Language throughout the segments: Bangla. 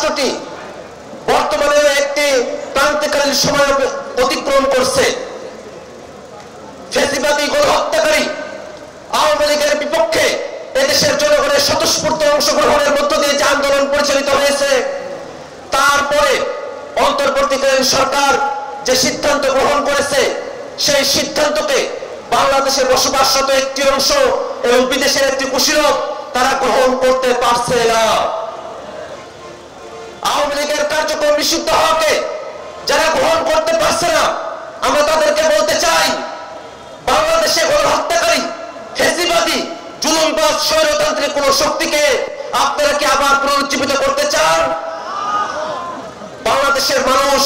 রাষ্ট্রটি বর্তমানে একটি ক্রান্তিকালীন সময় অতিক্রম করছে। ফ্যাসিবাদী গণহত্যাকারী আওয়ামী লীগের বিপক্ষে এদেশের জনগণের স্বতঃস্ফূর্ত অংশগ্রহণের মধ্য দিয়ে যে আন্দোলন পরিচালিত হয়েছে, তারপরে অন্তর্বর্তীকালীন সরকার যে সিদ্ধান্ত গ্রহণ করেছে, সেই সিদ্ধান্তকে বাংলাদেশে বসবাসরত একটি অংশ এবং বিদেশের একটি কুশীলব তারা গ্রহণ করতে পারছে না। আওয়ামী লীগের কার্যক্রম নিষিদ্ধ হওয়াকে যারা গ্রহণ করতে পারছে না, আমরা তাদেরকে বলতে চাই, বাংলাদেশে গণহত্যাকারী ফ্যাসিবাদী জুলুমবাজ স্বৈরতান্ত্রিক কোন শক্তিকে আপনারা কি আবার পুনরুজ্জীবিত করতে চান? বাংলাদেশের মানুষ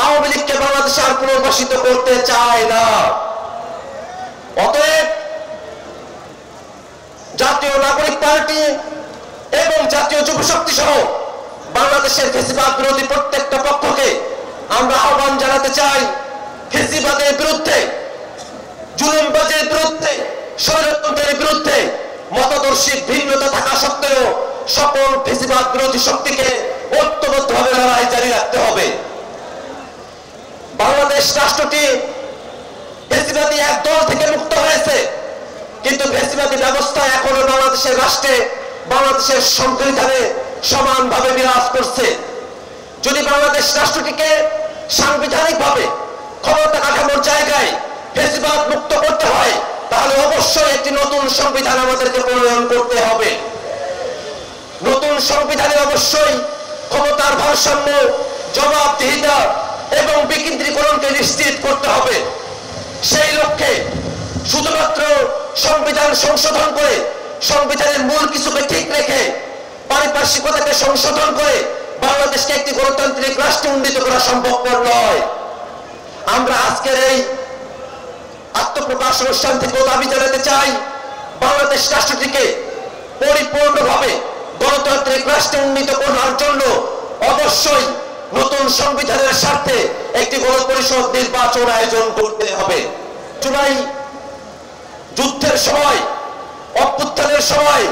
আওয়ামী লীগকে বাংলাদেশে আর পুনর্বাসিত করতে চায় না। অতএব জাতীয় নাগরিক পার্টি এবং জাতীয় যুবশক্তি সহ বাংলাদেশের ফ্যাসিবাদ বিরোধী প্রত্যেকটা পক্ষকে আমরা আহ্বান জানাতে চাই, ফ্যাসিবাদের বিরুদ্ধে, জুলুমবাজের বিরুদ্ধে, স্বৈরতন্ত্রের বিরুদ্ধে মতাদর্শিক ভিন্নতা থাকা সত্ত্বেও সকল ফ্যাসিবাদ বিরোধী শক্তিকে ঐক্যবদ্ধভাবে লড়াই জারি রাখতে হবে। বাংলাদেশ রাষ্ট্রটি ফ্যাসিবাদী এক দল থেকে মুক্ত হয়েছে, কিন্তু ফ্যাসিবাদী ব্যবস্থা এখনো বাংলাদেশের রাষ্ট্রে, বাংলাদেশের সংবিধানে সমানভাবে বিরাজ করছে। যদি বাংলাদেশ রাষ্ট্রটিকে সাংবিধানিকভাবে ক্ষমতা কাঠামোর জায়গায় ফ্যাসিবাদ মুক্ত করতে হয়, তাহলে অবশ্যই একটি নতুন সংবিধান আমাদেরকে প্রণয়ন করতে হবে। নতুন সংবিধানে অবশ্যই ক্ষমতার ভারসাম্য, জবাবদিহিতা এবং বিকেন্দ্রীকরণকে নিশ্চিত করতে হবে। সেই লক্ষ্যে শুধুমাত্র সংবিধান সংশোধন করে, সংবিধানের মূল কিছুকে ঠিক রেখে, পারিপার্শ্বিকতাকে সংশোধন করে বাংলাদেশকে একটি গণতান্ত্রিক রাষ্ট্রে উন্নীত করা সম্ভবপর নয়। আমরা আজকের এই আত্মপ্রকাশ অনুষ্ঠান থেকে দাবি জানাতে চাই, বাংলাদেশ রাষ্ট্রটিকে পরিপূর্ণভাবে গণতান্ত্রিক রাষ্ট্রে উন্নীত করার জন্য অবশ্যই নতুন সংবিধানের স্বার্থে একটি গণপরিষদ নির্বাচন আয়োজন করতে হবে। জুলাই যুদ্ধের সময়, অভ্যুত্থানের সময়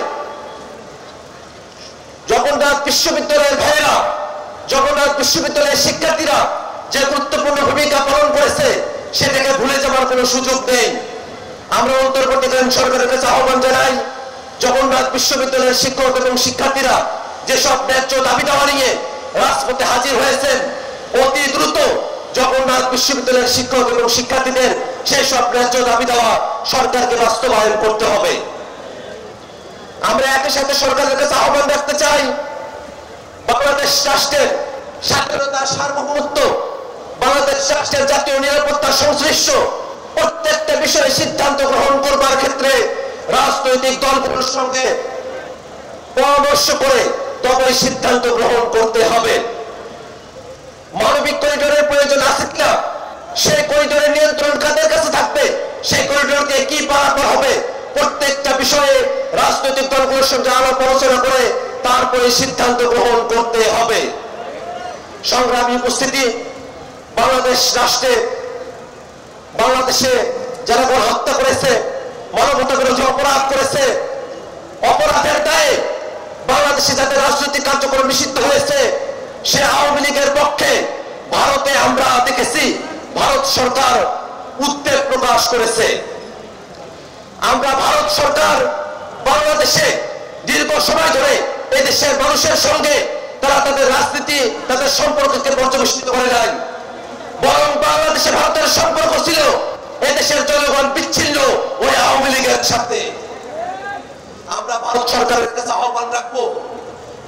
জগন্নাথ বিশ্ববিদ্যালয়ের ভাইয়েরা, জগন্নাথ বিশ্ববিদ্যালয়ের শিক্ষার্থীরা যে গুরুত্বপূর্ণ ভূমিকা পালন করেছে, সেটাকে ভুলে যাওয়ার কোনো সুযোগ নেই। আমরা অন্তর্বর্তীকালীন সরকারের কাছে আহ্বান জানাই, জগন্নাথ বিশ্ববিদ্যালয়ের শিক্ষক এবং শিক্ষার্থীরা যেসব ন্যায্য দাবি দাওয়া নিয়ে রাজপথে হাজির হয়েছেন, অতি দ্রুত জগন্নাথ বিশ্ববিদ্যালয়ের শিক্ষক এবং শিক্ষার্থীদের সেই সব ন্যায্য দাবি দেওয়া সরকারকে বাস্তবায়ন করতে হবে। আমরা একই সাথে সরকারের কাছে আহ্বান রাখতে চাই, বাংলাদেশ রাষ্ট্রের স্বাধীনতা, সার্বভৌমত্ব, বাংলাদেশ রাষ্ট্রের জাতীয় নিরাপত্তা সংশ্লিষ্ট প্রত্যেকটা বিষয়ে সিদ্ধান্ত গ্রহণ করবার ক্ষেত্রে রাজনৈতিক দলগুলোর সঙ্গে পরামর্শ করে তবে সিদ্ধান্ত গ্রহণ করতে হবে। মানবিক করিডোরের প্রয়োজন আছে কিনা, সেই করিডোরের নিয়ন্ত্রণ কাদের কাছে থাকবে, সেই করিডোরকে কি পারাপার হবে, প্রত্যেকটা বিষয়ে রাজনৈতিক দলগুলোর সঙ্গে আলাপ আলোচনা করে তারপরে সিদ্ধান্ত গ্রহণ করতে হবে। সংগ্রামী উপস্থিতি, বাংলাদেশ রাষ্ট্রে, বাংলাদেশে যারা গণহত্যা করেছে, মানবতা বিরোধী অপরাধ করেছে, অপরাধের দায়ে বাংলাদেশে যাদের রাজনৈতিক কার্যক্রম নিষিদ্ধ হয়েছে, সে আওয়ামী লীগের পক্ষে ভারতে আমরা দেখেছি ভারত সরকার উদ্বেগ প্রকাশ করেছে। আমরা ভারত সরকার বাংলাদেশে দীর্ঘ সময় ধরে এদেশের মানুষের সঙ্গে তারা তাদের রাজনীতি, তাদের সম্পর্ককে পর্যবেসিত করে নাই, বরং বাংলাদেশে ভারতের সম্পর্ক ছিল এদেশের জনগণ বিচ্ছিন্ন ওই আওয়ামী লীগের সাথে। আমরা ভারত সরকারের কাছে আহ্বান রাখবো,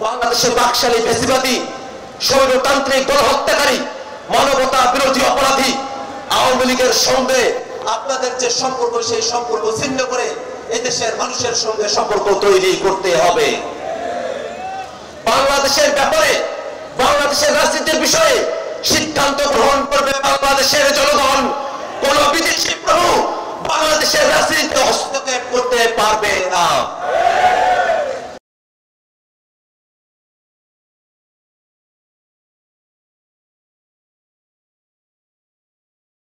বাংলাদেশের বাকশালী ফ্যাসিবাদী স্বৈরতান্ত্রিক গণহত্যাকারী মানবতা বিরোধী অপরাধী আওয়ামী লীগের সঙ্গে আপনাদের যে সম্পর্ক, সেই সম্পর্ক ছিন্ন করে এদেশের মানুষের সঙ্গে সম্পর্ক তৈরি করতে হবে। বাংলাদেশের ব্যাপারে, বাংলাদেশের রাজনীতির বিষয়ে সিদ্ধান্ত গ্রহণ করবে বাংলাদেশের জনগণ। কোন বিদেশি প্রভু